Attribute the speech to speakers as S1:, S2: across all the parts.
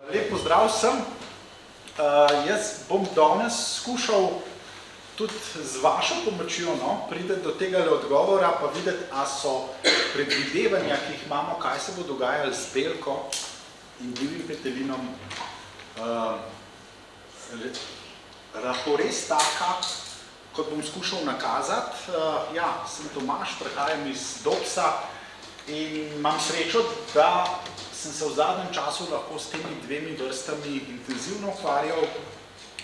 S1: Lep pozdrav vsem. Jaz bom danes skušal tudi z vašo pomočjo priti do tega odgovora, pa videti, a so predvidevanja, ki jih imamo, kaj se bo dogajalo z belko in divjim petelinom, lahko res taka, kot bom skušal nakazati. Ja, sem Tomaž, prihajam iz Dobsa in imam srečo, da sem se v zadnjem času lahko s temi dvemi vrstami intenzivno ukvarjal.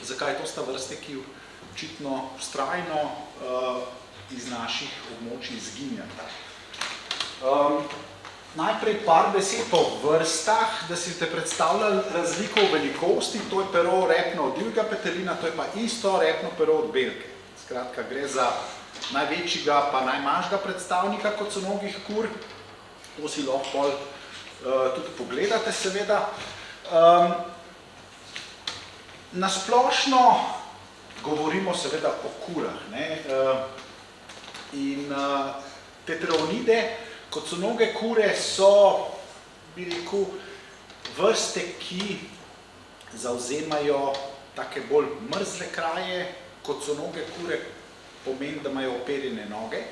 S1: Zakaj? To sta vrste, ki očitno vztrajno iz naših območij izginjata. Najprej par besed o vrstah, da si te predstavljali razliko v velikosti. To je pero repno od divjega petelina, to je pa isto repno pero od belke. Skratka, gre za največjega pa najmanjšega predstavnika koconogih kur. To si lahko tudi pogledate, seveda. Na splošno govorimo seveda o kurah. In tetraonide, koconoge kure so, bi rekel, vrste, ki zavzemajo take bolj mrzle kraje. Koconoge kure pomeni, da imajo operjene noge.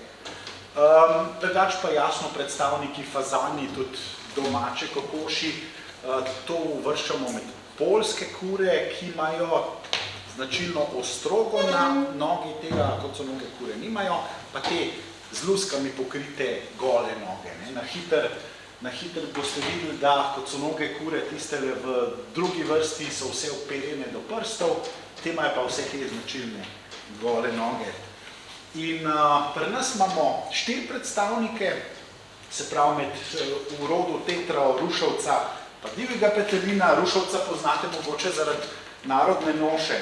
S1: Drugače pa jasno predstavniki fazani, tudi domače kokoši, to uvrščamo med poljske kure, ki imajo značilno ostrogo na nogi, tega koconoge kure nimajo, pa te z luskami pokrite gole noge. Na hitro boste videli, da koconoge kure tistele v drugi vrsti so vse operjene do prstov, te imajo pa vse te značilne gole noge. In pri nas imamo 4 predstavnike, se pravi med urodu tetra, ruševca pa divjega petelina. Ruševca poznate mogoče zaradi narodne noše,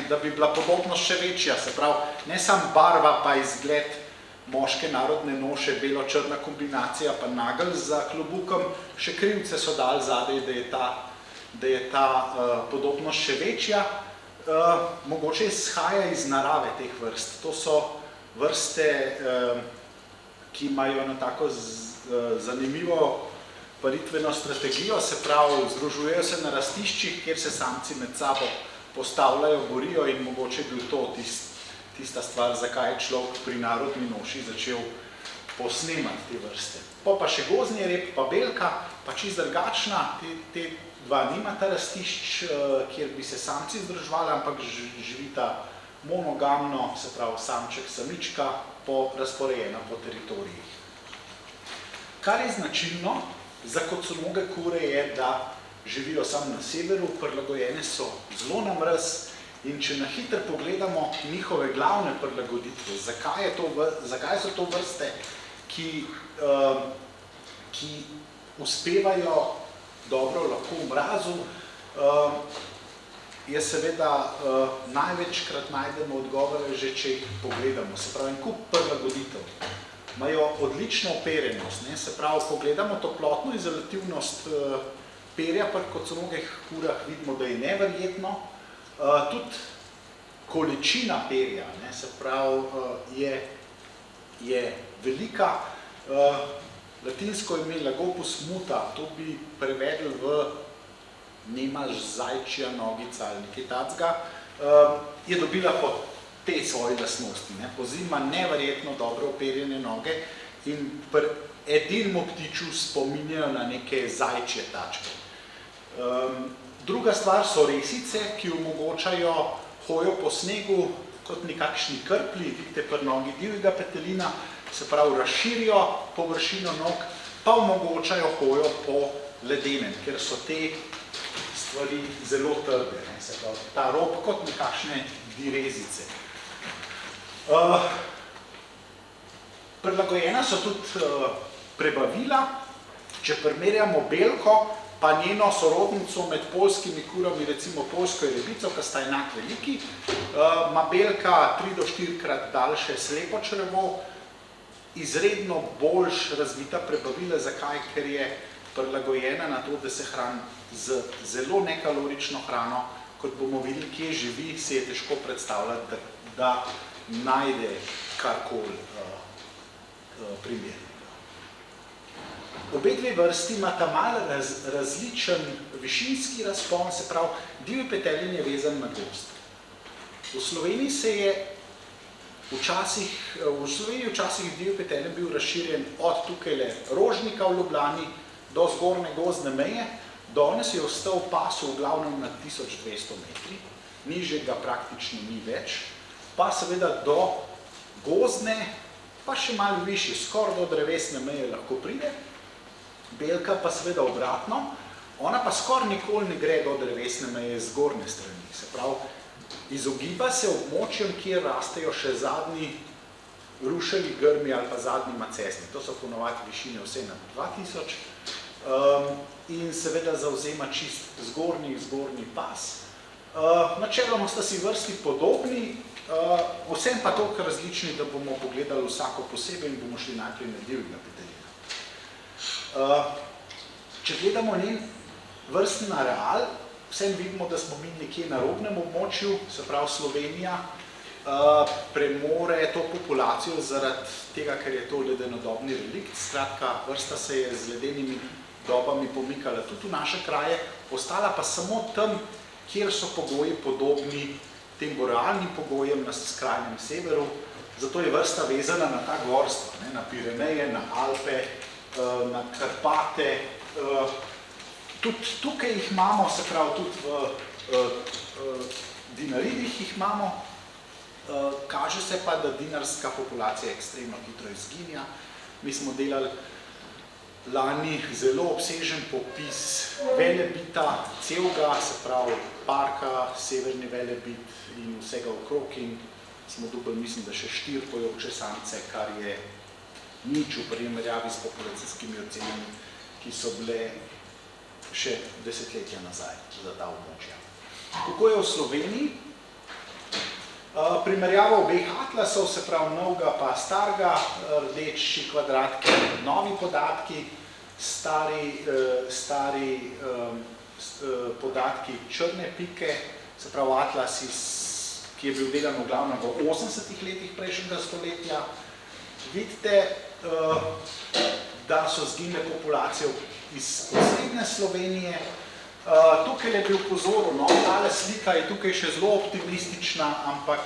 S1: da bi bila podobnost še večja, se pravi ne samo barva pa izgled moške narodne noše, belo-črna kombinacija pa nagelj za klobukom, še krivce so dali zadaj, da je ta podobnost še večja. Mogoče izhaja iz narave teh vrst. To so vrste, ki imajo eno tako zanimivo paritveno strategijo, se pravi, združujejo se na rastiščih, kjer se samci med sabo postavljajo, borijo in mogoče je bil to tista stvar, zakaj je človek pri narodni noši začel posnemati te vrste. Pa še gozdni rep, pa belka, pa čisto drugačna, te dva nimata rastišč, kjer bi se samci združevali, ampak živita monogamno, se pravi samček, samička, razporejena po teritorijih. Kar je značilno za koconoge kure je, da živijo samo na severu, prilagojene so zelo na mraz in če na hitro pogledamo njihove glavne prilagoditve, zakaj so to vrste, ki uspevajo dobro lahko v mrazu, je seveda največkrat najdemo odgovore že, če jih pogledamo. Se pravi, en kup prilagoditev. Imajo odlično operjenost, se pravi, pogledamo toplotno izolativnost perja pri koconogih kurah, vidimo, da je neverjetno. Tudi količina perja, se pravi, je velika. Latinsko ime Lagopus muta, to bi prevedli v nemaž zajčja nogica ali nekaj takega, je dobila po te svoje lastnosti. Pozimi ima neverjetno dobro operjene noge in pri edinemu ptiču spominjajo na neke zajčje tačke. Druga stvar so resice, ki omogočajo hojo po snegu kot nekakšni krplji, vidite pri nogi divjega petelina, se pravi razširijo površino nog, pa omogočajo hojo po ledenem, ker so te stvari zelo trde, se pravi ta rob kot nekakšne direzice. Prilagojena so tudi prebavila. Če primerjamo belko pa njeno sorodnico med poljskimi kurami, recimo poljsko jerebico, ki sta enak veliki, ima belka 3 do 4 krat daljše slepo črevo, izredno boljš razvita prebavila. Zakaj? Ker je prilagojena na to, da se hrani z zelo nekalorično hrano. Kot bomo videli, kje živi, se je težko predstavljati, da najde karkoli primernega. Obe dve vrsti imata malo različen višinski razpon, se pravi, divji petelin je vezan na gozd. V Sloveniji včasih divji petelin bil razširjen od tukajle Rožnika v Ljubljani do zgornje gozdne meje, danes je ostal pasu v glavnem na 1200 metri, nižje ga praktično ni več, pa seveda do gozdne, pa še malo višje, skoraj do drevesne meje lahko pride, belka pa seveda obratno, ona pa skoraj nikoli ne gre do drevesne meje z zgornje strani, se pravi, izogiba se območjem, kjer rastejo še zadnji ruševi grmi ali pa zadnji macesni, to so ponovadi višine vse na 2000, in seveda zavzema čist zgornji pas. Načeloma sta si vrsti podobni, vsem pa toliko različni, da bomo pogledali vsako posebej in bomo šli najprej na divjega petelina. Če gledamo njen vrstni areal, vsem vidimo, da smo mi nekje na robnem območju, se pravi Slovenija, premore to populacijo zaradi tega, ker je to ledenodobni relikt, skratka, vrsta se je z ledenimi dobami pomikala tudi v naše kraje, ostala pa samo tam, kjer so pogoji podobni tem borealnim pogojem na skrajnem severu, zato je vrsta vezana na ta gorstva, na Pireneje, na Alpe, na Karpate, tudi tukaj jih imamo, se pravi, tudi v dinaridih jih imamo, kaže se pa, da dinarska populacija ekstremno hitro izginja. Mi smo delali lani zelo obsežen popis Velebita, celega, se pravi, parka, severni Velebit in vsega okrog in smo dobili, mislim, da še 4 pojoče samce, kar je nič v primerjavi s populacijskimi ocenami, ki so bile še desetletja nazaj za ta območja. Kako je v Sloveniji? Primerjava obeh atlasov, se pravi novega pa starega, rdeči kvadratki, novi podatki, stari podatki črne pike, se pravi atlas, ki je bil delan v glavnem v 80-ih letih prejšnjega stoletja. Vidite, da so zginile populacije iz osrednje Slovenije. Tukaj je bil pozoril, tale slika je tukaj še zelo optimistična, ampak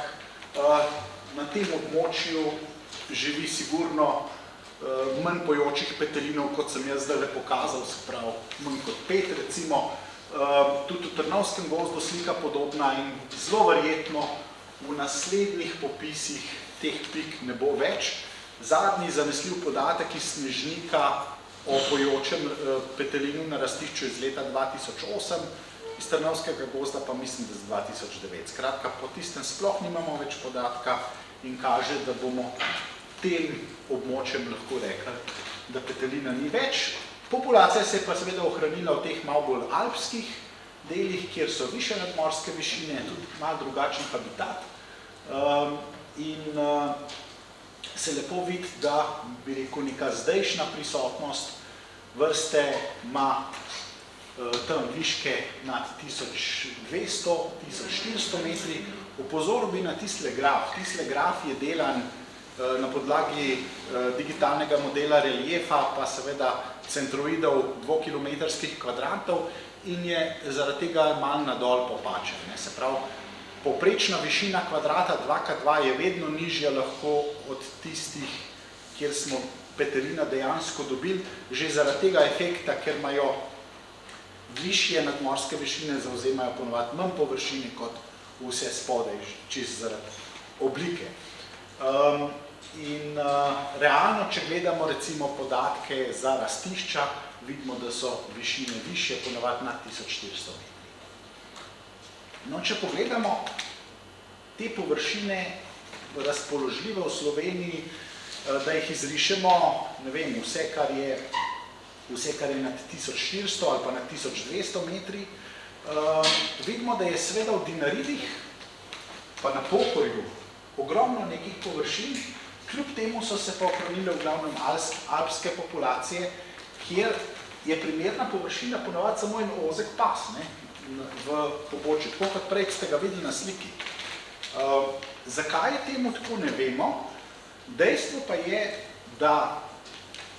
S1: na tem območju živi sigurno manj pojočih petelinov, kot sem jaz zdaj pokazal, se pravi, manj kot 5 recimo. Tudi v Trnovskem gozdu slika podobna in zelo verjetno v naslednjih popisih teh pik ne bo več. Zadnji zanesljiv podatek iz Snežnika o pojočem petelinu na rastišču iz leta 2008, iz Trnovskega gozda pa mislim, da z 2009. Skratka, po tistem sploh nimamo več podatka in kaže, da bomo tem območjem lahko rekli, da petelina ni več. Populacija se je pa seveda ohranila v teh malo bolj alpskih delih, kjer so višje nadmorske višine, tudi malo drugačen habitat. In se lepo vidi, da bi rekel neka zdajšnja prisotnost vrste ima tam viške nad 1200-1400 metri. Upozoril bi na tisle graf. Tisle graf je delan na podlagi digitalnega modela reliefa, pa seveda centroidov 2-kilometrskih kvadrantov in je zaradi tega malo nadol popačen. Se pravi, povprečna višina kvadrata 2x2 je vedno nižja lahko od tistih, kjer smo petelina dejansko dobili, že zaradi tega efekta, ker imajo višje nadmorske višine, zavzemajo ponovadi manj površine kot vse spodaj, čisto zaradi oblike. In realno, če gledamo recimo podatke za rastišča, vidimo, da so višine višje, ponovadi nad 1400 metri. No, če pogledamo te površine razpoložljive v Sloveniji, da jih izrišemo, ne vem, vse, kar je nad 1400 ali pa nad 1200 metri, vidimo, da je seveda v dinaridih, pa na Pohorju, ogromno nekih površin, kljub temu so se pa ohranile v glavnem alpske populacije, kjer je primerna površina ponovadi samo en ozek pas, v pobočju, tako kot prej ste ga videli na sliki. Zakaj je temu tako, ne vemo. Dejstvo pa je, da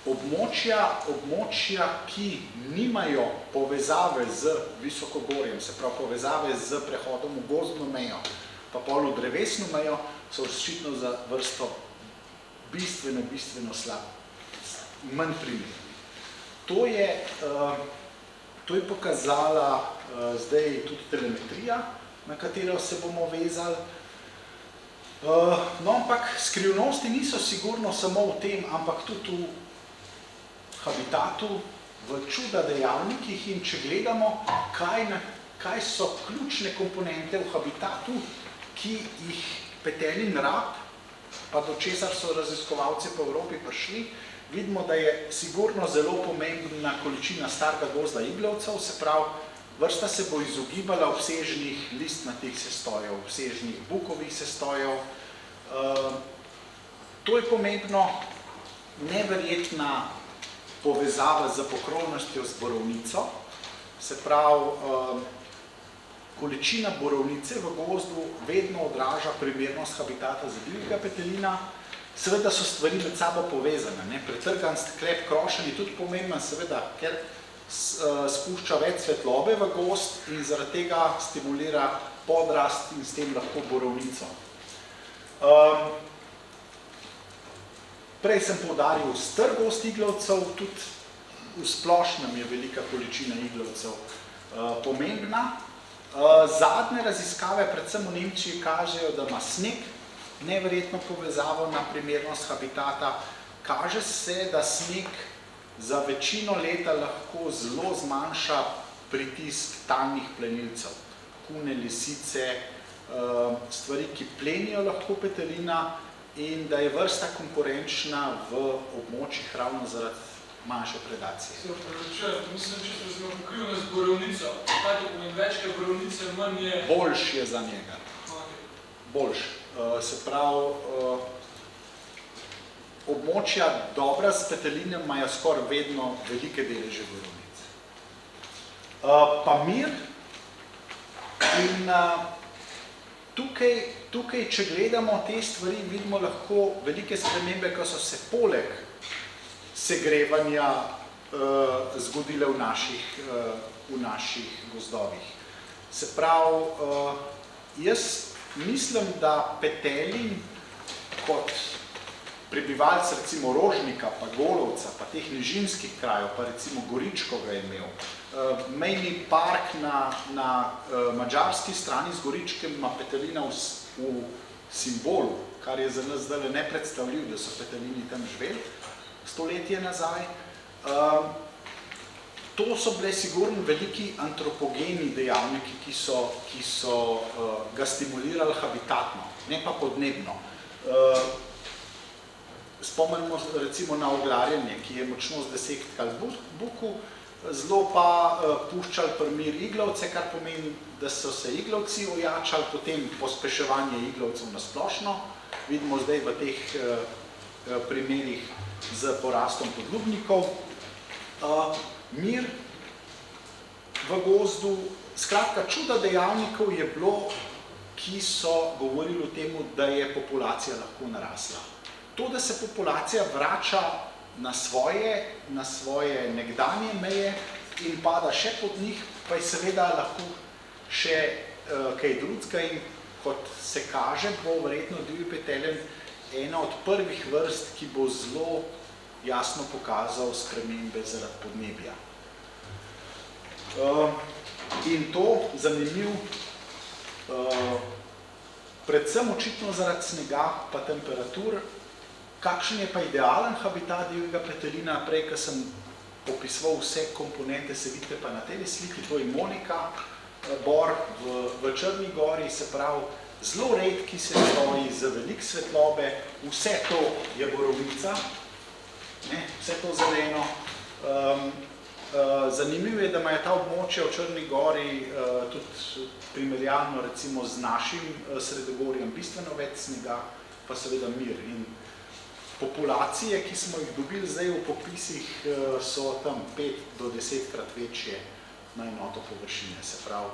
S1: območja, ki nimajo povezave z visokogorjem, se pravi povezave z prehodom v gozdno mejo, pa pol v drevesno mejo, so očitno za vrsto bistveno slab, manj primerni. To je pokazala zdaj tudi telemetrija, na katero se bomo vezali. No, ampak skrivnosti niso sigurno samo v tem, ampak tudi v habitatu, v čuda dejavnikih in če gledamo, kaj so ključne komponente v habitatu, ki jih petelin rab, pa do česar so raziskovalci po Evropi prišli, vidimo, da je sigurno zelo pomembna količina starega gozda iglavcev, se pravi, vrsta se bo izogibala obsežnih listnatih sestojev, obsežnih bukovih sestojev. To je pomembno, neverjetna povezava z pokrovnostjo z borovnico, se pravi, količina borovnice v gozdu vedno odraža primernost habitata za divjega petelina. Seveda so stvari med sabo povezane. Pretrgan sklep krošen je tudi pomemben, seveda, ker spušča več svetlobe v gozd in zaradi tega stimulira podrast in s tem lahko borovnico. Prej sem poudaril strgost iglavcev, tudi v splošnem je velika količina iglavcev pomembna. Zadnje raziskave, predvsem v Nemčiji, kažejo, da ima sneg neverjetno povezavo na primernost habitata. Kaže se, da sneg za večino leta lahko zelo zmanjša pritisk talnih plenilcev, kune, lisice, stvari, ki plenijo lahko petelina in da je vrsta konkurenčna v območjih ravno zaradi manjše predacije.
S2: Se opravičujem, mislim, če smo pokrivne z borovnico. Kaj to pomeni? Večke borovnice, manj je...
S1: Boljš je za njega. Boljš. Se pravi, območja dobra s petelinem imajo skoraj vedno velike deleže borovnice. Pa mir in tukaj, če gledamo te stvari, vidimo lahko velike spremembe, ko so se poleg segrevanja zgodile v naših gozdovih. Se pravi, jaz mislim, da petelin kot prebivalc recimo Rožnika, pa Golovca, pa teh nižinskih krajev, pa recimo Goričko ga je imel. Mejni park na madžarski strani z Goričkem ima petelina v simbolu, kar je za nas zdaj nepredstavljiv, da so petelini tam živeli stoletje nazaj. To so bile sigurno veliki antropogeni dejavniki, ki so ga stimulirali habitatno, ne pa podnebno. Spomnimo recimo na oglarjenje, ki je močno zdesektkal buku, zelo pa puščali primir iglavce, kar pomeni, da so se iglavci ojačali, potem pospeševanje iglavcev na splošno. Vidimo zdaj v teh primerih z porastom podlubnikov. Mir v gozdu, skratka, čuda dejavnikov je bilo, ki so govorili o tem, da je populacija lahko narasla. To, da se populacija vrača na svoje nekdanje meje in pada še pod njih, pa je seveda lahko še kaj drugega in kot se kaže, bo verjetno divji petelin ena od prvih vrst, ki bo zelo jasno pokazal spremembe zaradi podnebja. In to, zanimiv, predvsem očitno zaradi snega pa temperatur. Kakšen je pa idealen habitat divjega petelina? Prej, ko sem opisoval vse komponente, se vidite pa na tej sliki, to je Monika, bor v Črni gori, se pravi, zelo redki sestoji za veliko svetlobe, vse to je borovnica, vse to zeleno. Zanimivo je, da imajo ta območja v Črni gori tudi primerjalno recimo z našim sredogorjem bistveno več snega, pa seveda mir. In populacije, ki smo jih dobili zdaj v popisih, so tam 5 do 10-krat večje na enoto površine. Se pravi,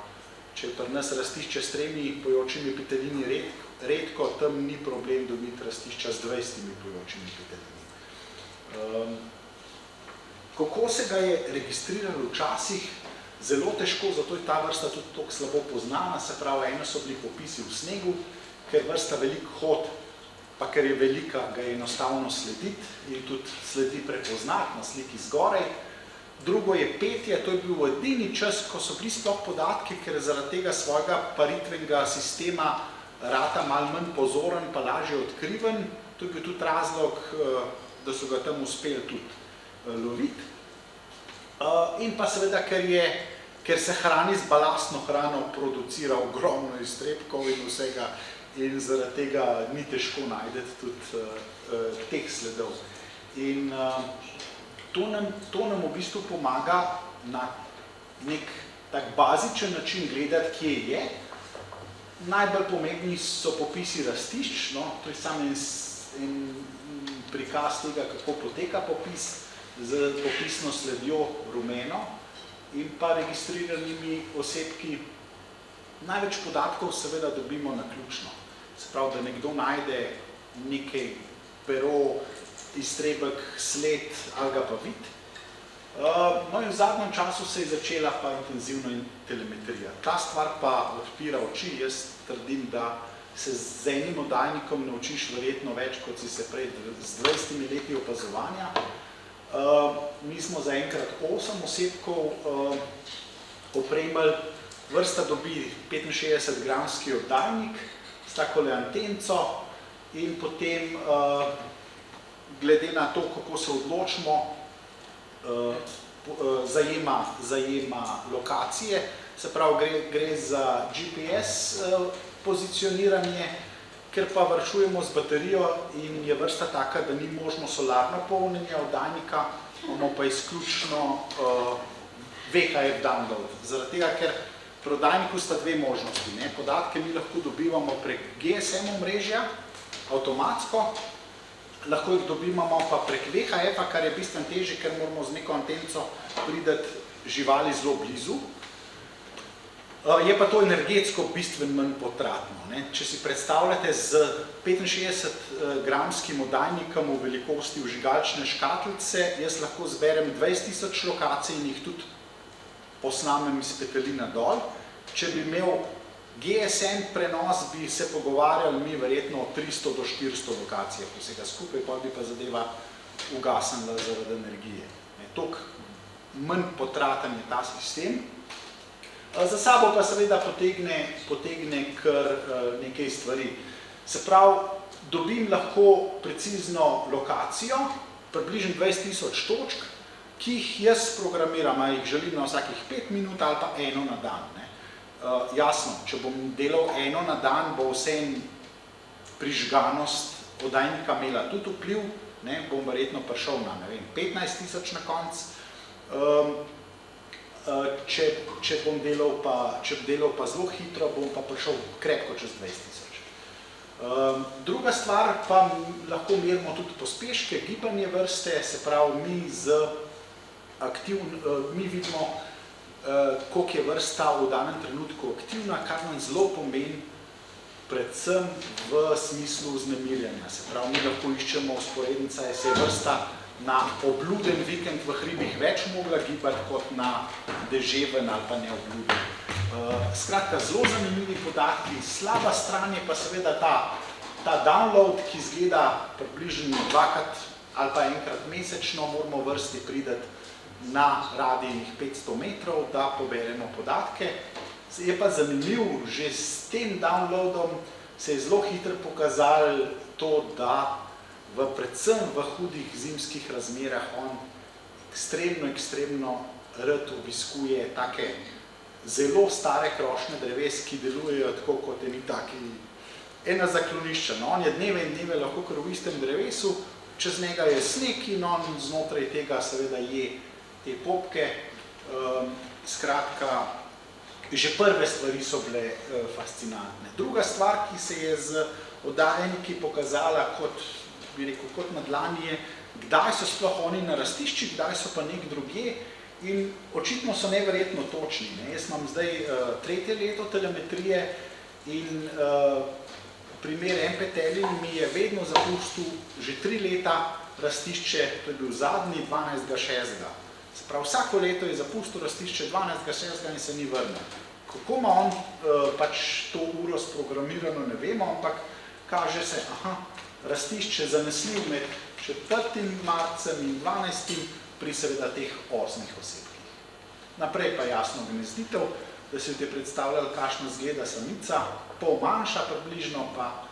S1: če je pri nas rastišče s 3 pojočimi petelini redko, tam ni problem dobiti rastišča z 20 pojočimi petelini. Kako se ga je registriralo včasih, zelo težko, zato je ta vrsta tudi tako slabo poznana, se pravi, eno so bili popisi v snegu, ker vrsta veliko hod, pa ker je velika, ga je enostavno slediti in tudi sledi prepoznati na sliki zgoraj. Drugo je petje, to je bil edini čas, ko so bili sploh podatki, ker zaradi tega svojega paritvenega sistema rata malo manj pozoren, pa lažje odkriven. To je bil tudi razlog, da so ga tam uspeli tudi loviti. In pa seveda, ker se hrani z balastno hrano, producira ogromno iztrebkov in vsega in zaradi tega ni težko najti tudi teh sledov. In to nam v bistvu pomaga na nek tak bazičen način gledati, kje je. Najbolj pomembni so popisi rastišč, no, to je samo en prikaz tega, kako poteka popis, z popisno sledjo rumeno in pa registriranimi osebki. Največ podatkov seveda dobimo naključno. Se pravi, da nekdo najde nekaj pero, iztrebek, sled ali ga pa vid. No in v zadnjem času se je začela pa intenzivna telemetrija. Ta stvar pa odpira oči. Jaz trdim, da se z enim oddajnikom naučiš verjetno več, kot si se prej z 20 leti opazovanja. Mi smo zaenkrat 8 osebkov opremili. Vrsta dobi 65-gramski oddajnik s takole antenco in potem glede na to, kako se odločimo, zajema lokacije, se pravi, gre za GPS pozicioniranje, ker pa varčujemo z baterijo in je vrsta taka, da ni možno solarno polnjenje oddajnika, imamo pa izključno VHF download. Zaradi tega, ker pri oddajniku sta dve možnosti. Podatke mi lahko dobivamo prek GSM omrežja, avtomatsko, lahko jih dobivamo pa prek VHF-a, kar je bistveno težje, ker moramo z neko antenco priti živali zelo blizu. Je pa to energetsko bistveno manj potratno. Če si predstavljate z 65-gramskim oddajnikom v velikosti vžigalčne škatlice, jaz lahko zberem 20.000 lokacij in jih tudi posnamem iz petelina dol. Če bi imel GSM prenos, bi se pogovarjali mi verjetno o 300 do 400 lokacijah vsega skupaj, pa bi pa zadeva ugasnila zaradi energije. Toliko manj potraten je ta sistem. Za sabo pa seveda potegne kar nekaj stvari. Se pravi, dobim lahko precizno lokacijo, približno 20.000 točk, ki jih jaz programiram, a jih želim na vsakih 5 minut ali pa eno na dan. Jasno, če bom delal eno na dan, bo vseeno prižganost oddajnika imela tudi vpliv, bom verjetno prišel na 15.000 na konc. Če bom delal pa zelo hitro, bom pa prišel krepko čez 20.000. Druga stvar pa lahko merimo tudi pospeške, gibanje vrste, se pravi mi vidimo, koliko je vrsta v danem trenutku aktivna, kar nam zelo pomeni predvsem v smislu vznemirjanja. Se pravi, mi lahko iščemo vzporednica, se je vrsta na obluden vikend v hribih več mogla gibati kot na deževen ali pa neobluden. Skratka, zelo zanimivi podatki. Slaba stran je pa seveda ta download, ki izgleda približno dvakrat ali pa enkrat mesečno, moramo vrsti priti na radijih 500 metrov, da poberemo podatke. Je pa zanimiv, že s tem downloadom se je zelo hitro pokazalo to, da predvsem v hudih zimskih razmerah on ekstremno rad obiskuje take zelo stare krošnje dreves, ki delujejo tako kot ena zaklonišča. On je dneve in dneve lahko kar v istem drevesu, čez njega je sneg in on znotraj tega seveda je te popke. Skratka, že prve stvari so bile fascinantne. Druga stvar, ki se je z oddajniki pokazala kot na dlani, je, kdaj so sploh oni na rastiščih, kdaj so pa nek drugje in očitno so neverjetno točni. Jaz imam zdaj 3. leto telemetrije in primer MPTelin mi je vedno zapustil že 3 leta rastišče, to je bil zadnji 12.6. Se pravi, vsako leto je zapustil rastišče 12.6. in se ni vrnil. Kako ima on pač to uro sprogramirano, ne vemo, ampak kaže se, rastišče zanesljiv med 4. marcem in 12. pri seveda teh 8 osebkih. Naprej pa jasno gnezditev, da si te predstavljali, kakšno zgleda samica, pol manjša približno, pa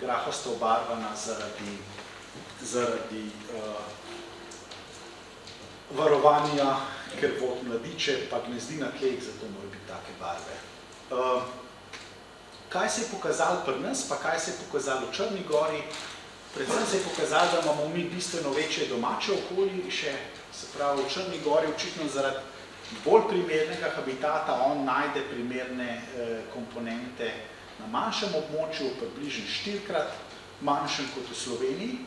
S1: grahasto obarvana zaradi varovanja, ker vod mladiče, pa gnezdi na tleh, zato mora biti take barve. Kaj se je pokazalo pri nas, pa kaj se je pokazalo v Črni gori? Predvsem se je pokazalo, da imamo mi bistveno večje domače okoliše, se pravi, v Črni gori očitno zaradi bolj primernega habitata on najde primerne komponente na manjšem območju, približno 4-krat manjšem kot v Sloveniji.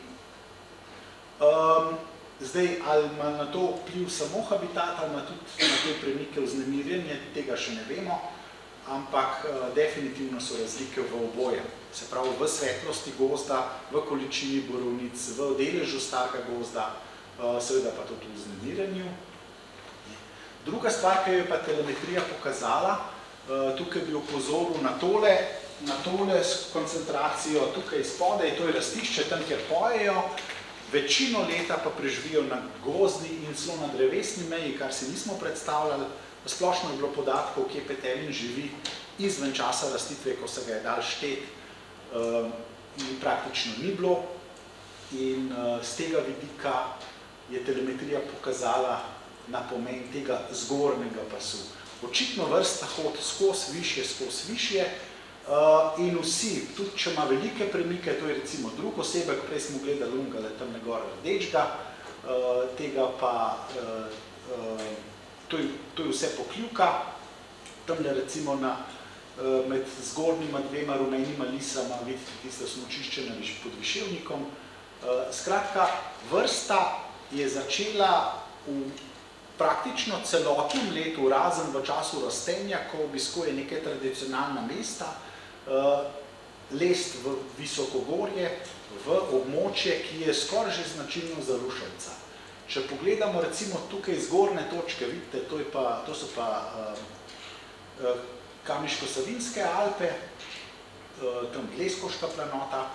S1: Zdaj, ali ima na to vpliv samo habitat, ali ima tudi na te premike vznemirjenje, tega še ne vemo, ampak definitivno so razlike v oboje. Se pravi, v svetlosti gozda, v količini borovnic, v deležu starega gozda, seveda pa tudi v vznemirjenju. Druga stvar, ki je pa telemetrija pokazala, tukaj bi opozoril na tole koncentracijo, tukaj spodaj, to je rastišče, tam, kjer pojejo, večino leta pa preživijo na gozdni in celo na drevesni meji, kar si nismo predstavljali. Splošno je bilo podatkov, kje petelin živi izven časa rastitve, ko se ga je dal štet, praktično ni bilo. In z tega vidika je telemetrija pokazala na pomen tega zgornjega pasu. Očitno vrsta hod skozi višje, in vsi, tudi če ima velike premike, to je recimo drug osebek, prej smo gledali unga, tam negore rdečega, tega pa, to je vse pokljuka, tam recimo med zgornjima dvema rumenima lisama vidite tisto smučišče pod Viševnikom. Skratka, vrsta je začela v praktično celotnem letu, razen v času rastenja, ko obiskuje neke tradicionalna mesta, lest v visokogorje, v območje, ki je skoraj že značilno za ruševca. Če pogledamo recimo tukaj zgornje točke, vidite, to so pa Kamniško-Savinjske Alpe, tam Leskoška planota,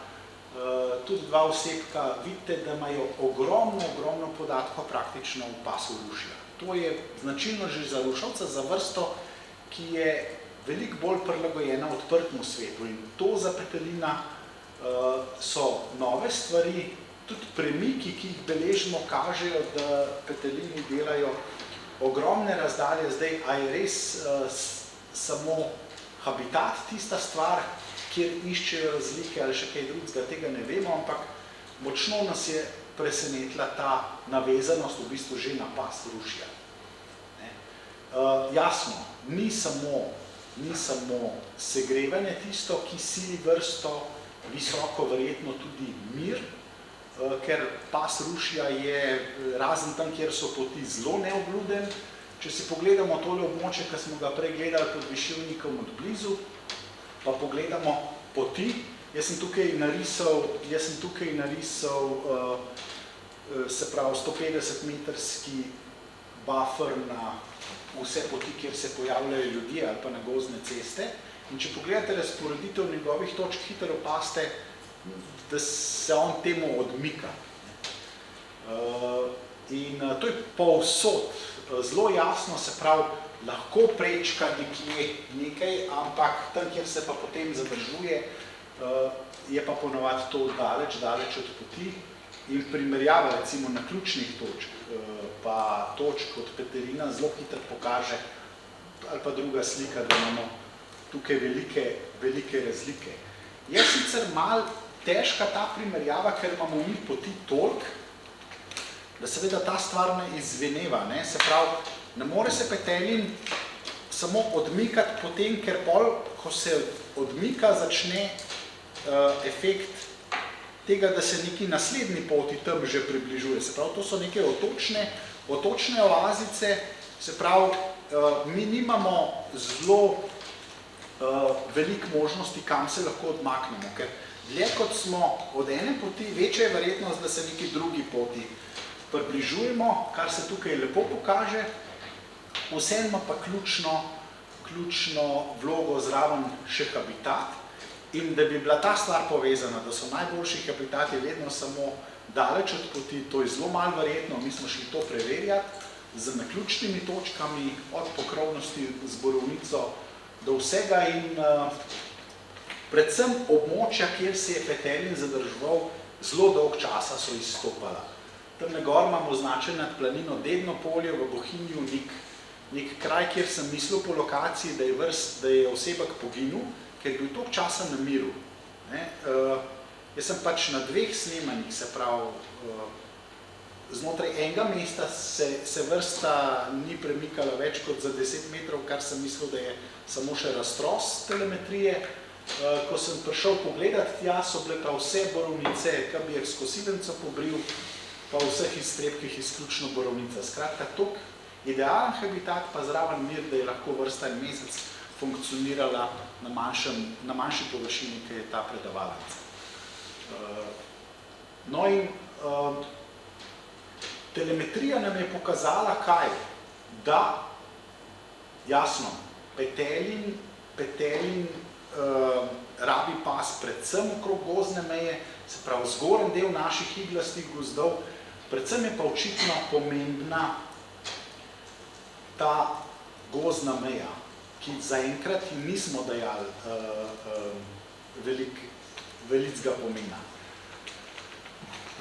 S1: tudi dva osebka, vidite, da imajo ogromno podatkov praktično v pasu rušja. To je značilno že za ruševca, za vrsto, ki je veliko bolj prilagojena odprtemu svetu. In to za petelina so nove stvari, tudi premiki, ki jih beležimo, kažejo, da petelini delajo ogromne razdalje. Zdaj, a je res samo habitat tista stvar, kjer iščejo razlike ali še kaj drugega, tega ne vemo, ampak močno nas je presenetila ta navezanost v bistvu že na pas rušja. Jasno, ni samo segrevanje tisto, ki sili vrsto, visoko verjetno tudi mir, ker pas rušja je razen tam, kjer so poti zelo neobluden. Če si pogledamo tole območje, ki smo ga prej gledali pod Viševnikom od blizu, pa pogledamo poti, jaz sem tukaj narisal se pravi 150-metrski buffer na vse poti, kjer se pojavljajo ljudje ali pa na gozdne ceste. In če pogledate razporeditev njegovih točk, hitro opazite, da se on temu odmika. In to je povsod zelo jasno, se pravi, lahko prečka nekaj, ampak tam, kjer se pa potem zadržuje, je pa ponovadi to daleč od poti. In primerjava recimo na ključnih točk, pa točk od petelina zelo hitro pokaže, ali pa druga slika, da imamo tukaj velike razlike. Je sicer malo težka ta primerjava, ker imamo mi poti toliko, da seveda ta stvar ne izveneva. Se pravi, ne more se petelin samo odmikati potem, ker pol, ko se odmika, začne efekt tega, da se neki naslednji poti tam že približuje. Se pravi, to so neke otočne oazice, se pravi, mi nimamo zelo veliko možnosti, kam se lahko odmaknemo, ker dlje kot smo od ene poti, večja je verjetnost, da se neki drugi poti približujemo, kar se tukaj lepo pokaže. Vseeno ima pa ključno vlogo zraven še habitat in da bi bila ta stvar povezana, da so najboljši habitati vedno samo daleč od poti, to je zelo malo verjetno, mi smo šli to preverjati z naključnimi točkami, od pokrovnosti z borovnico do vsega in predvsem območja, kjer se je petelin zadrževal, zelo dolg časa so izstopala. Tam na gor imamo označen nad planino Dedno polje v Bohinju, nek kraj, kjer sem mislil po lokaciji, da je osebek poginil, ker je bil toliko časa na miru. Jaz sem pač na 2 snemanjih, se pravi, znotraj enega mesta se vrsta ni premikala več kot za 10 metrov, kar sem mislil, da je samo še raztros telemetrije. Ko sem prišel pogledati tja, so bile pa vse borovnice, kar bi jih s kosilnico pobril, pa v vseh iztrebkih izključno borovnica. Skratka, toliko idealen habitat, pa zraven mir, da je lahko vrsta en mesec funkcionirala na manjši površini, ki je ta predavalec. No in telemetrija nam je pokazala kaj? Da, jasno, petelin rabi pas predvsem okrog gozdne meje, se pravi zgoren del naših iglastih gozdov, predvsem je pa očitno pomembna ta gozdna meja, ki zaenkrat nismo dajali velikega pomena.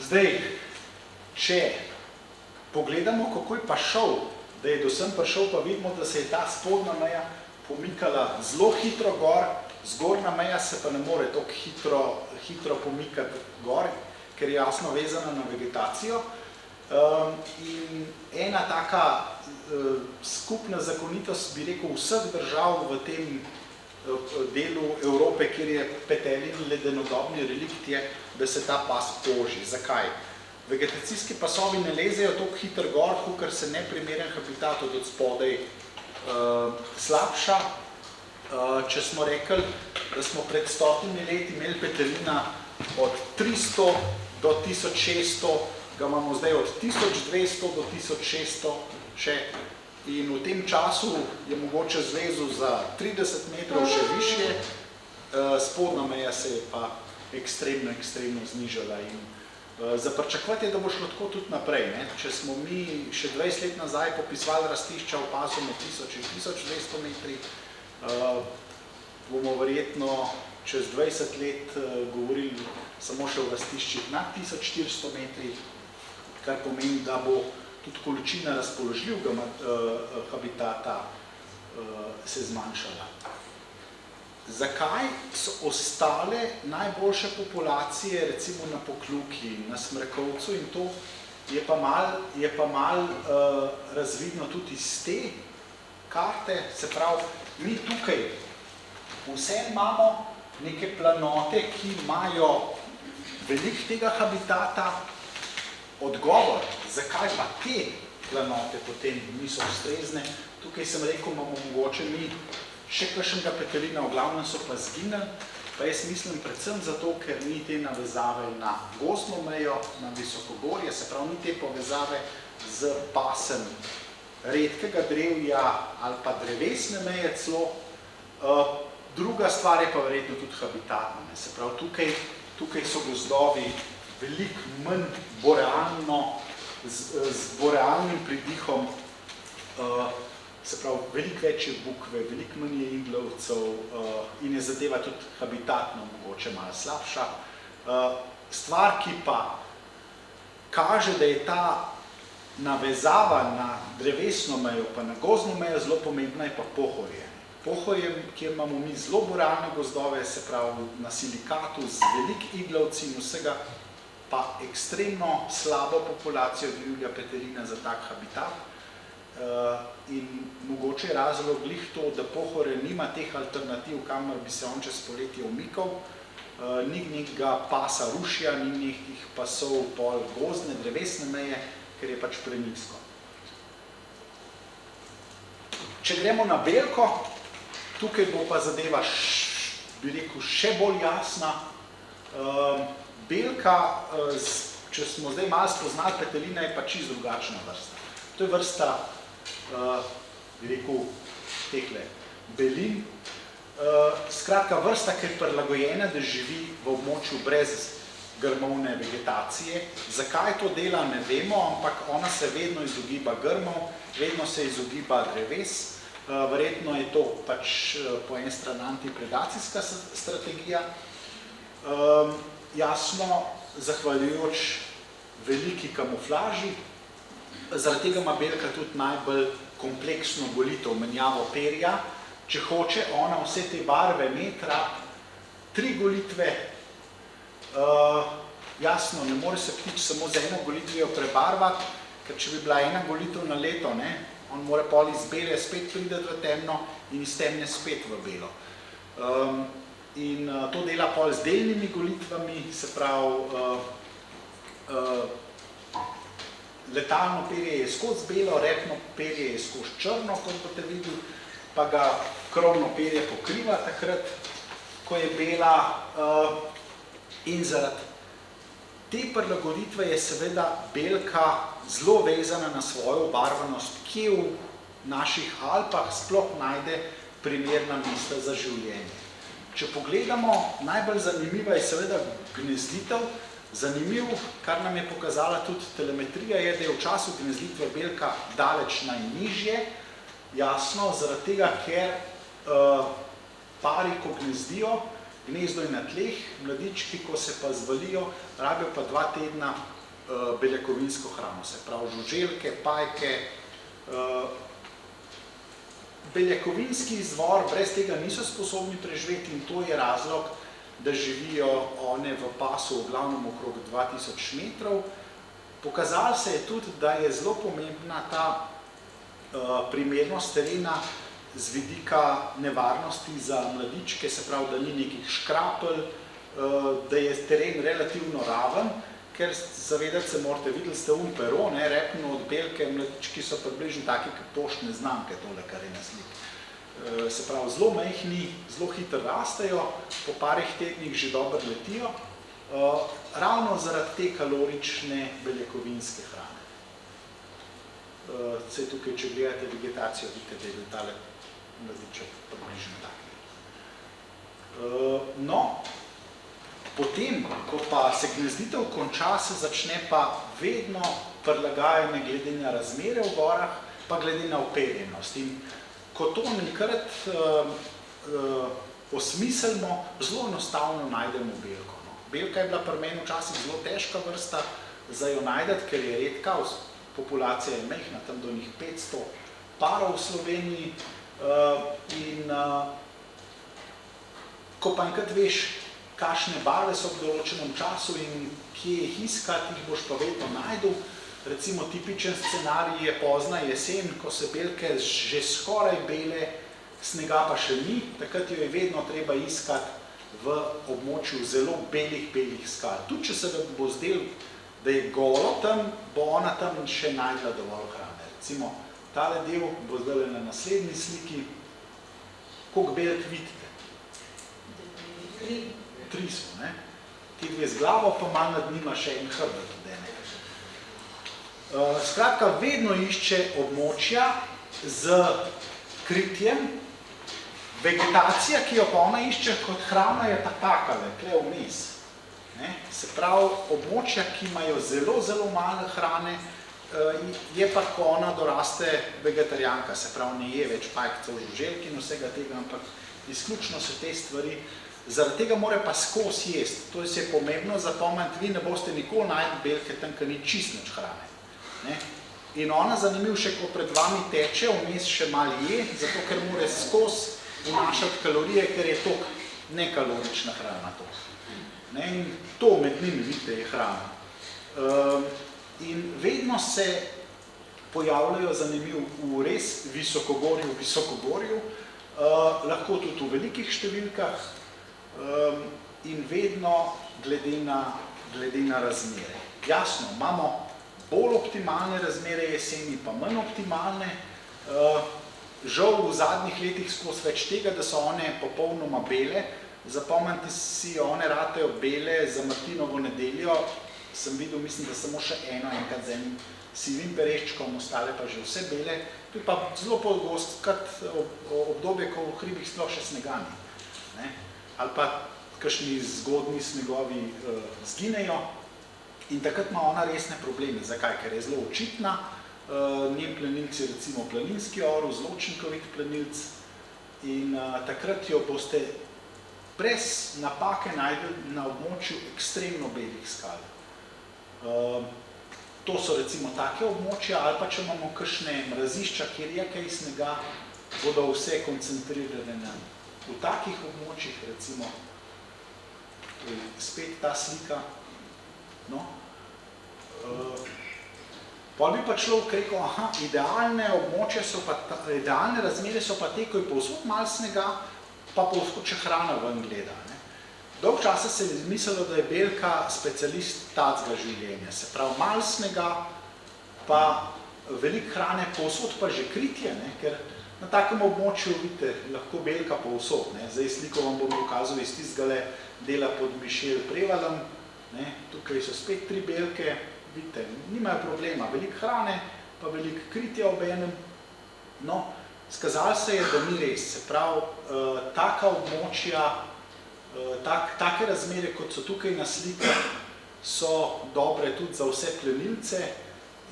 S1: Zdaj, če pogledamo, kako je pa šel, da je do sem prišel, pa vidimo, da se je ta spodnja meja pomikala zelo hitro gor, zgornja meja se pa ne more toliko hitro pomikati gor, ker je jasno vezana na vegetacijo. In ena taka skupna zakonitost, bi rekel, vseh držav v tem delu Evrope, kjer je petelin ledenodobni relikt, je, da se ta pas poži. Zakaj? Vegetacijski pasovi ne lezejo toliko hitro gor, kakor se neprimeren habitat od spodaj slabša. Če smo rekli, da smo pred 100 leti imeli petelina od 300 do 1600, ga imamo zdaj od 1200 do 1600 še. In v tem času je mogoče zlezel za 30 metrov še višje, spodnja meja se je pa ekstremno znižala. In za pričakovati je, da bo šlo tako tudi naprej. Če smo mi še 20 let nazaj popisovali rastišča v pasu med 1000 in 1200 metri, bomo verjetno čez 20 let govorili samo še o rastiščih nad 1400 metri, kar pomeni, da bo tudi količina razpoložljivega habitata se zmanjšala. Zakaj so ostale najboljše populacije, recimo na Pokljuki, na Smrekovcu in to, je pa malo razvidno tudi iz te karte, se pravi, mi tukaj vse imamo neke planote, ki imajo veliko tega habitata. Odgovor, zakaj pa te planote potem niso ustrezne, tukaj sem rekel, imamo mogoče mi še kakšnega petelina, v glavnem so pa zginili, pa jaz mislim predvsem zato, ker ni te navezave na gozdno mejo, na visokogorje, se pravi, ni te povezave z pasem redkega drevja ali pa drevesne meje celo. Druga stvar je pa verjetno tudi habitatna, se pravi, tukaj so gozdovi veliko manj z borealnim pridihom, se pravi, veliko več je bukve, veliko manj je iglavcev in je zadeva tudi habitatno mogoče malo slabša. Stvar, ki pa kaže, da je ta navezava na drevesno mejo pa na gozdno mejo zelo pomembna, je pa pohorje. Pohorje, kjer imamo mi zelo borealne gozdove, se pravi na silikatu z veliko iglavci in vsega, pa ekstremno slabo populacijo divjega petelina za tak habitat. In mogoče je razlog glih to, da pohorje nima teh alternativ, kamor bi se on čez poletje umikal, ni nekega pasa rušja, ni nekih pasov pol gozdne, drevesne meje, ker je pač prenizko. Če gremo na Belko, tukaj bo pa zadeva, bi rekel, še bolj jasna. Belka, če smo zdaj malo spoznali petelina, je pa čisto drugačna vrsta. To je vrsta, bi rekel, tehle belin. Skratka, vrsta, ki je prilagojena, da živi v območju brez grmovne vegetacije. Zakaj to dela, ne vemo, ampak ona se vedno izogiba grmov, vedno se izogiba dreves. Verjetno je to pač po eni strani antipredacijska strategija. Jasno, zahvaljujoč veliki kamuflaži, zaradi tega ima belka tudi najbolj kompleksno golitev, menjavo perja. Če hoče ona vse te barve imeti, rab 3 golitve, jasno, ne more se ptič samo z eno golitvijo prebarvati, ker če bi bila ena golitev na leto, on mora pol iz bele spet priti v temno in iz temne spet v belo. In to dela pol z delnimi golitvami, se pravi, letalno perje je skozi belo, repno perje je skozi črno, kot boste videli, pa ga krovno perje pokriva takrat, ko je bela. In zaradi te prilagoditve je seveda belka zelo vezana na svojo obarvanost, ki v naših Alpah sploh najde primerna mesta za življenje. Če pogledamo, najbolj zanimiva je seveda gnezditev. Zanimiv, kar nam je pokazala tudi telemetrija, je, da je v času gnezditve belka daleč najnižje. Jasno, zaradi tega, ker pari, ko gnezdijo, gnezdo je na tleh, mladički, ko se pa zvalijo, rabijo pa 2 tedna beljakovinsko hrano, se pravi žuželke, pajke. Beljakovinski izvor, brez tega niso sposobni preživeti in to je razlog, da živijo one v pasu v glavnem okrog 2000 metrov. Pokazalo se je tudi, da je zelo pomembna ta primernost terena z vidika nevarnosti za mladičke, se pravi, da ni nekih škrapelj, da je teren relativno raven, ker zavedati se morate, videli ste pero, repno od belke, mladički so približno taki, kot poštne znamke, tole, kar je na sliki. Se pravi, zelo majhni, zelo hitro rastejo, po parih tednih že dobro letijo, ravno zaradi te kalorične beljakovinske hrane. Saj tukaj, če gledate vegetacijo, vidite, da je bil tale mladiček približno tak. No, potem, ko pa se gnezditev konča, se začne pa vedno prilagajanje glede na razmere v gorah, pa glede na uperjenost. In ko to nekrat osmislimo, zelo enostavno najdemo belko. Belka je bila pri meni včasih zelo težka vrsta za jo najdeti, ker je redka, populacija je majhna, tam do njih 500 parov v Sloveniji. In ko pa enkrat veš, kakšne barve so v določenem času in kje jih iskati, jih boš pa vedno najdel. Recimo tipičen scenarij je pozna jesen, ko se belke že skoraj bele, snega pa še ni, takrat jo je vedno treba iskati v območju zelo belih skal. Tudi če se bo zdel, da je golo tam, bo ona tam še najdla dovolj hrane. Recimo, tale del bo zdaj na naslednji sliki. Koliko belk vidite? 3 smo, ne? Ti 2 z glavo, pa malo nad njima še en hrbet od enega. Skratka, vedno išče območja z kritjem. Vegetacija, ki jo pa ona išče kot hrana, je pa takale, tle vmes. Se pravi, območja, ki imajo zelo, zelo malo hrane, je pa, ko ona doraste vegetarijanka, se pravi, ne je več pajkcev, žuželk in vsega tega, ampak izključno so te stvari. Zaradi tega mora pa skozi jesti. To je pomembno zapomniti, vi ne boste nikoli najdli belke tam, ker ni čist nič hrane. In ona, zanimiv še, ko pred vami teče, vmes še malo je, zato ker mora skozi vnašati kalorije, ker je toliko nekalorična hrana to. In to med njimi, vidite, je hrana. In vedno se pojavljajo zanimiv v res visokogorju, lahko tudi v velikih številkah in vedno glede na razmere. Jasno, imamo bolj optimalne razmere jeseni, pa manj optimalne. Žal v zadnjih letih skozi več tega, da so one popolnoma bele. Zapomnite si, one ratejo bele za Martinovo nedeljo, sem videl, mislim, da samo še enkrat z enim sivim pereščkom, ostale pa že vse bele. To je pa zelo pogost obdobje, ko v hribih sploh še snega ni. Ne? Ali pa kakšni zgodni snegovi zginejo in takrat ima ona resne probleme. Zakaj? Ker je zelo očitna, njen plenilc je recimo planinski orel, zelo učinkovit plenilc in takrat jo boste brez napake najdeli na območju ekstremno belih skal. To so recimo take območja, ali pa če imamo kakšne mrazišča, kjer je kaj snega, bodo vse koncentrirane v takih območjih, recimo, spet ta slika, no. Pol bi pa človek rekel, aha, idealne območje so pa, idealne razmere so pa te, ko je povsod malo snega, pa povsod še hrana ven gleda, ne. Dolgo časa se je mislilo, da je belka specialist tacga življenja, se pravi malo snega, pa veliko hrane, povsod pa že kritje, ne, ker na takem območju, vidite, lahko belka povsod, ne. Zdaj sliko vam bom ukazal iz tistgale dela pod Mišel Prevalom, ne. Tukaj so spet 3 belke, vidite, nimajo problema, veliko hrane, pa veliko kritja ob enem. No, skazalo se je, da ni res, se pravi, taka območja, take razmere, kot so tukaj na slikah, so dobre tudi za vse plenilce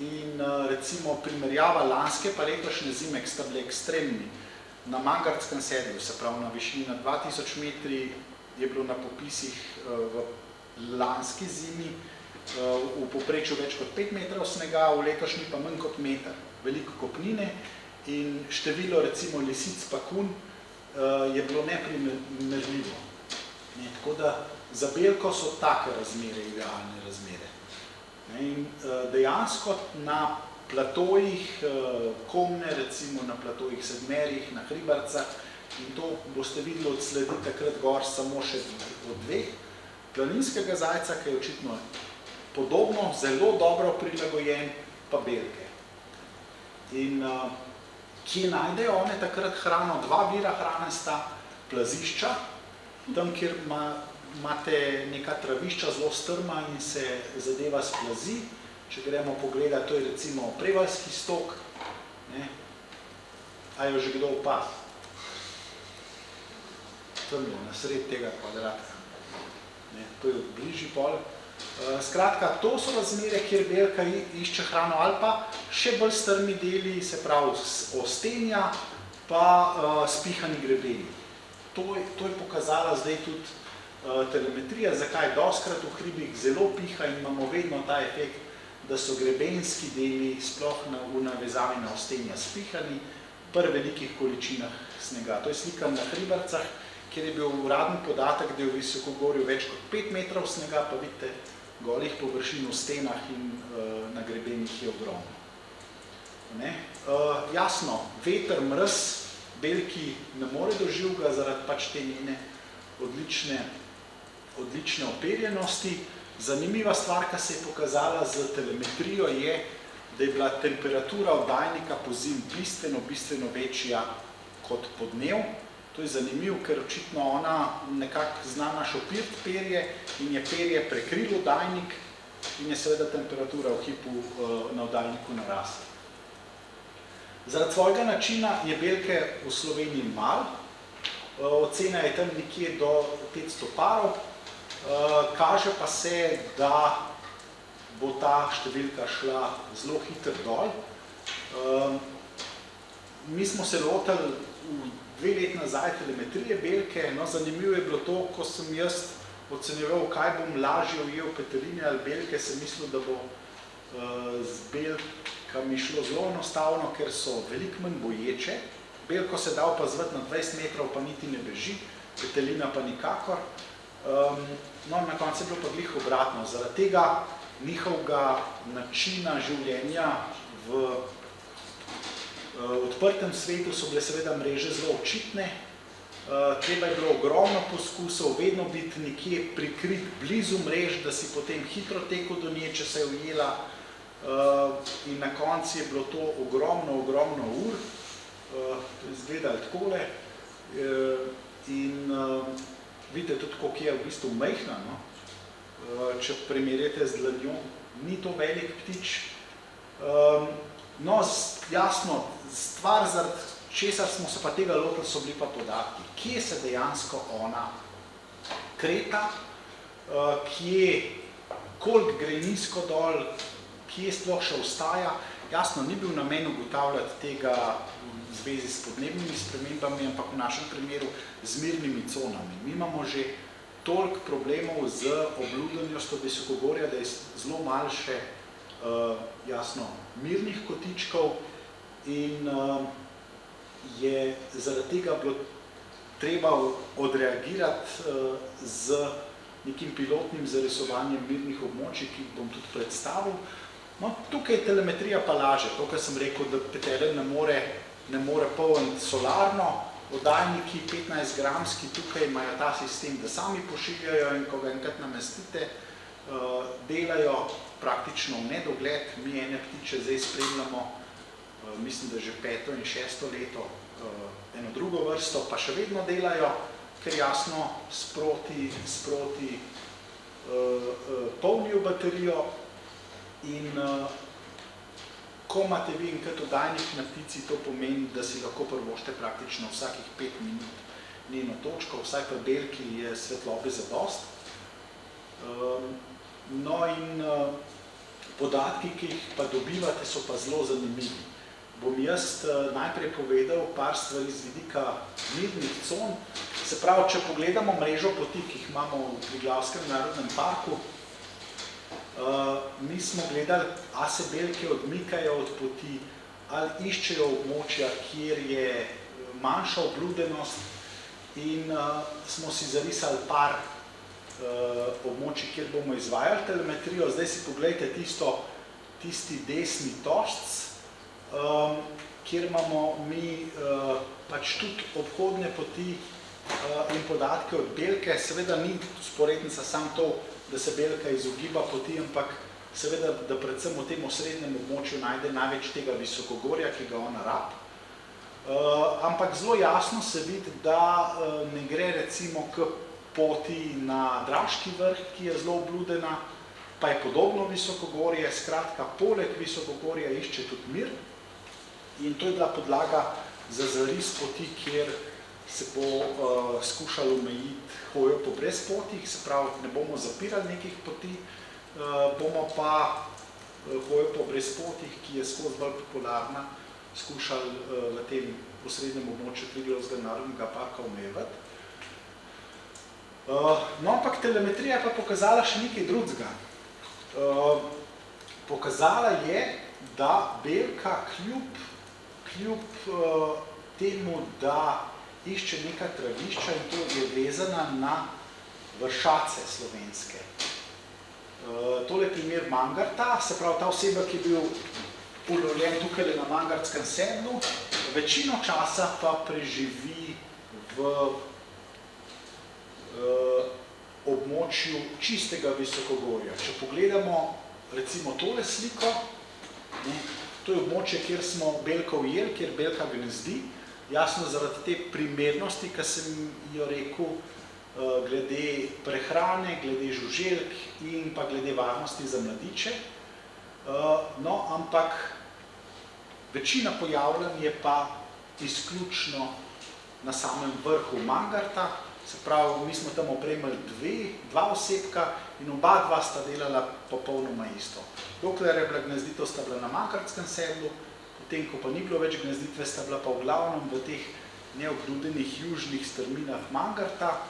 S1: in recimo primerjava lanske pa letošnje zime, ki sta bile ekstremni. Na Mangartskem sedlu, se pravi na višini na 2000 metri, je bilo na popisih v lanski zimi v povprečju več kot 5 metrov snega, v letošnji pa manj kot meter. Veliko kopnine in število recimo lisic pa kun je bilo neprimerljivo. Ne, tako da za belko so take razmere, idealne razmere. Ne, in dejansko na platojih Komne, recimo na platojih Sedmerih, na Hribarcah, in to boste videli od sledi takrat gor samo še od 2, planinskega zajca, ki je očitno podobno, zelo dobro prilagojen, pa belke. In kje najdejo one takrat hrano? 2 vira hrane sta plazišča, tam, kjer imate neka travišča zelo strma in se zadeva splazi. Če gremo pogledati, to je recimo Prevaljski stok. Ne? A jo že kdo opaz? Tamlo, na sred tega kvadratka. Ne? To je bližji pol. Skratka, to so razmere, kjer belka išče hrano, ali pa še bolj strmi deli, se pravi ostenja, pa spihani grebeni. To je pokazala zdaj tudi telemetrija, zakaj dostkrat v hribih zelo piha in imamo vedno ta efekt, da so grebenski deli sploh v navezavi na ostenja spihani pri velikih količinah snega. To je slika na Hribarcah, kjer je bil uradni podatek, da je v visokogorju več kot 5 metrov snega, pa vidite, golih površin v stenah in na grebenih je ogromno. Jasno, veter, mraz, belki ne more doživga zaradi pač te njene odlične operjenosti. Zanimiva stvar, ki se je pokazala z telemetrijo, je, da je bila temperatura oddajnika pozimi bistveno večja kot podnev. To je zanimivo, ker očitno ona nekako zna našopirt perje in je perje prekrilo oddajnik in je seveda temperatura v hipu na oddajniku narasla. Zaradi svojega načina je belke v Sloveniji malo, ocena je tam nekje do 500 parov, kaže pa se, da bo ta številka šla zelo hitro dol. Mi smo se lotili 2 let nazaj telemetrije belke, no zanimivo je bilo to, ko sem jaz ocenjeval, kaj bom lažje ujel peteline ali belke, sem mislil, da bo z belkami šlo zelo enostavno, ker so veliko manj boječe. Belko se da opazovati na 20 metrov, pa niti ne beži, petelina pa nikakor. No, na koncu je bilo pa glih obratno. Zaradi tega njihovega načina življenja v odprtem svetu so bile seveda mreže zelo očitne. Treba je bilo ogromno poskusov, vedno biti nekje prikrit blizu mrež, da si potem hitro tekel do nje, če se je ujela. In na koncu je bilo to ogromno ur. To je izgledalo takole. In vidite tudi, koliko je v bistvu majhna, no? če primerjate z dlanjo, ni to velik ptič. No, jasno, stvar, zaradi česar smo se pa tega lotili, so bili pa podatki. Kje se dejansko ona kreta, koliko gre nizko dol, kje sploh še ostaja. Jasno, ni bil namen ugotavljati tega v zvezi s podnebnimi spremembami, ampak v našem primeru z mirnimi conami. Mi imamo že toliko problemov z obljudenostjo visokogorja, da je zelo malo še jasno mirnih kotičkov in je zaradi tega bilo treba odreagirati z nekim pilotnim zarisovanjem mirnih območij, ki bom tudi predstavil. No, tukaj telemetrija pa laže, to, kar sem rekel, da petelen ne more polniti solarno, oddajniki 15-gramski tukaj imajo ta sistem, da sami pošiljajo in ko ga enkrat namestite, delajo praktično v nedogled. Mi ene ptiče zdaj spremljamo, mislim, da že 5. in 6. leto, eno drugo vrsto, pa še vedno delajo, ker jasno sproti polnijo baterijo in ko imate vi enkrat oddajnik na ptici, to pomeni, da si lahko privoščite praktično vsakih 5 minut njeno točko, vsaj pa belki je svetlobe zadost. No in podatki, ki jih pa dobivate, so pa zelo zanimivi. Bom jaz najprej povedal par stvari z vidika mirnih con. Se pravi, če pogledamo mrežo poti, ki jih imamo v Triglavskem narodnem parku, mi smo gledali, a se belke odmikajo od poti, ali iščejo območja, kjer je manjša obljudenost in smo si zarisali par območij, kjer bomo izvajali telemetrijo. Zdaj si pogledajte tisti desni tožc, kjer imamo mi pač tudi obhodne poti in podatke od belke. Seveda ni sporednica samo to, da se belka izogiba poti, ampak seveda, da predvsem v tem osrednjem območju najde največ tega visokogorja, ki ga ona rab. Ampak zelo jasno se vidi, da ne gre recimo k poti na Draški vrh, ki je zelo obljudena, pa je podobno visokogorje, skratka, poleg visokogorja išče tudi mir. In to je bila podlaga za zaris poti, kjer se bo skušalo omejiti hojo po brezpotjih, se pravi, ne bomo zapirali nekih poti, bomo pa hojo po brezpotjih, ki je skozi bolj popularna, skušali v tem osrednjem območju Triglavskega narodnega parka omejevati. No, ampak telemetrija je pa pokazala še nekaj drugega. Pokazala je, da belka kljub temu, da išče neka travišča in to je vezana na vršace slovenske. Tole je primer Mangarta, se pravi ta oseba, ki je bil ulovljen tukaj na Mangartskem sedlu, večino časa pa preživi v območju čistega visokogorja. Če pogledamo recimo tole sliko, to je območje, kjer smo belko ujeli, kjer belka gnezdi, jasno zaradi te primernosti, ki sem jo rekel, glede prehrane, glede žuželk in pa glede varnosti za mladiče. No, ampak večina pojavljanj je pa izključno na samem vrhu Mangarta, se pravi, mi smo tam opremili dva osebka in oba sta delala popolnoma isto. Dokler je bila gnezditev, sta bila na Mangartskem sedlu, potem, ko pa ni bilo več gnezditve, sta bila pa v glavnem v teh neobludenih južnih strminah Mangarta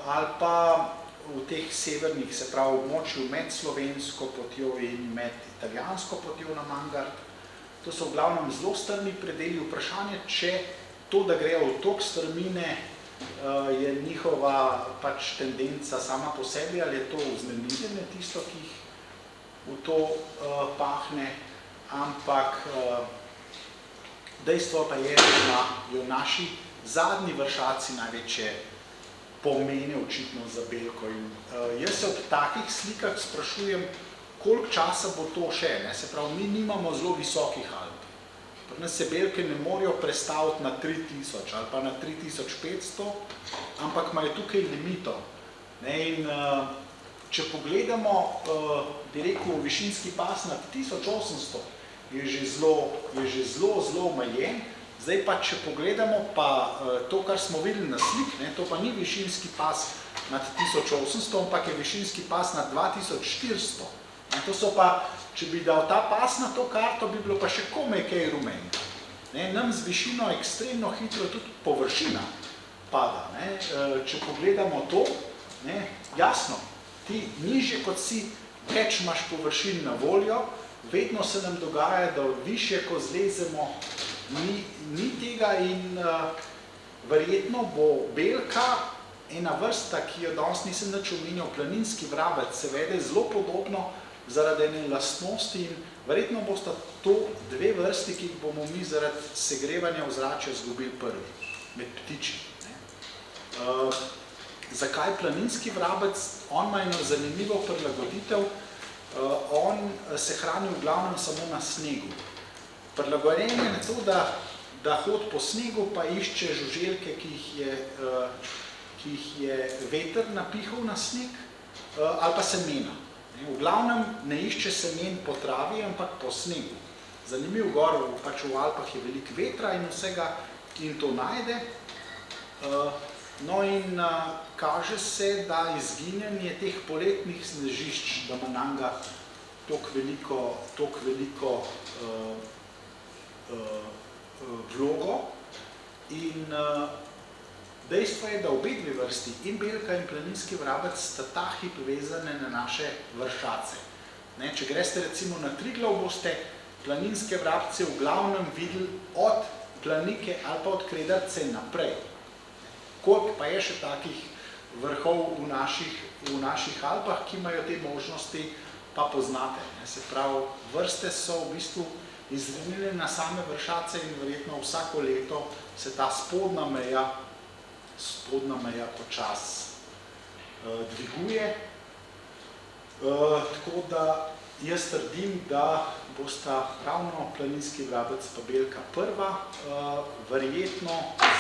S1: ali pa v teh severnih, se pravi, območju med slovensko potjo in med italijansko potjo na Mangart. To so v glavnem zelo strmi predeli. Vprašanje, če to, da grejo v tok strmine, je njihova pač tendenca sama po sebi, ali je to vznemirjenje tisto, ki jih v to pahne, ampak dejstvo pa je, da jo naši zadnji vršaci največje pomene očitno za belko. In jaz se ob takih slikah sprašujem, koliko časa bo to še, ne? Se pravi, mi nimamo zelo visokih Alp. Pri nas se belke ne morejo prestaviti na 3000 ali pa na 3500, ampak imajo tukaj limitov. In če pogledamo, bi rekel, višinski pas nad 1800, je že zelo omejen. Zdaj pa, če pogledamo pa to, kar smo videli na slik, to pa ni višinski pas nad 1800, ampak je višinski pas nad 2400. To so pa, če bi dal ta pas na to karto, bi bilo pa še komaj kaj rumenega. Nam z višino ekstremno hitro tudi površina pada. Če pogledamo to, jasno, ti nižje kot si, več imaš površin na voljo, vedno se nam dogaja, da višje, ko zlezemo, ni tega in verjetno bo belka ena vrsta, ki jo danes nisem nič omenjal, planinski vrabec, se vede zelo podobno zaradi ene lastnosti in verjetno bosta to dve vrsti, ki jih bomo mi zaradi segrevanja ozračja izgubili prvi, med ptiči. Zakaj planinski vrabec? On ima eno zanimivo prilagoditev, on se hrani v glavnem samo na snegu. Prilagojen je na to, da hodi po snegu, pa išče žuželke, ki jih je veter napihal na sneg, ali pa semena. V glavnem ne išče semen po travi, ampak po snegu. Zanimiv gor, pač v Alpah je veliko vetra in vsega in to najde. No in kaže se, da izginjanje teh poletnih snežišč, da ima nanga toliko veliko vlogo in dejstvo je, da obe dve vrsti, in belka in planinski vrabec, sta ta hip vezane na naše vršace. Če greste recimo na Triglav, boste planinske vrabce v glavnem videli od Planike ali pa od Kredarice naprej. Koliko pa je še takih vrhov v naših Alpah, ki imajo te možnosti, pa poznate. Se pravi, vrste so v bistvu izrinjene na same vršace in verjetno vsako leto se ta spodnja meja počas dviguje. Tako da jaz trdim, da bosta ravno planinski vrabec pa belka prva. Verjetno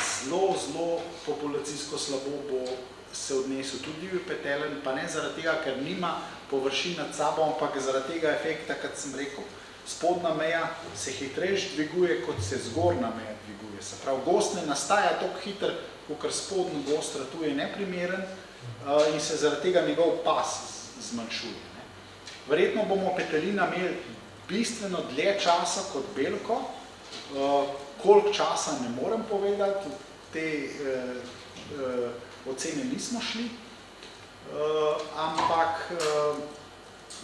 S1: zelo populacijsko slabo bo se odnesel tudi divji petelen, pa ne zaradi tega, ker nima površin nad sabo, ampak zaradi tega efekta, kot sem rekel, spodnja meja se hitrejš dviguje, kot se zgornja meja dviguje. Se pravi, gost ne nastaja toliko hiter, kakor spodnji gost ratuje neprimeren in se zaradi tega njegov pas zmanjšuje. Verjetno bomo petelina imeli bistveno dlje časa kot belko, koliko časa ne morem povedati, te ocene nismo šli, ampak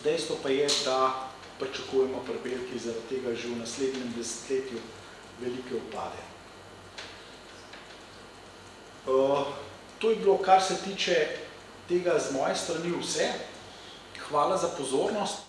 S1: dejstvo pa je, da pričakujemo pri belki zaradi tega že v naslednjem desetletju velike upade. To je bilo, kar se tiče tega z moje strani vse. Hvala za pozornost.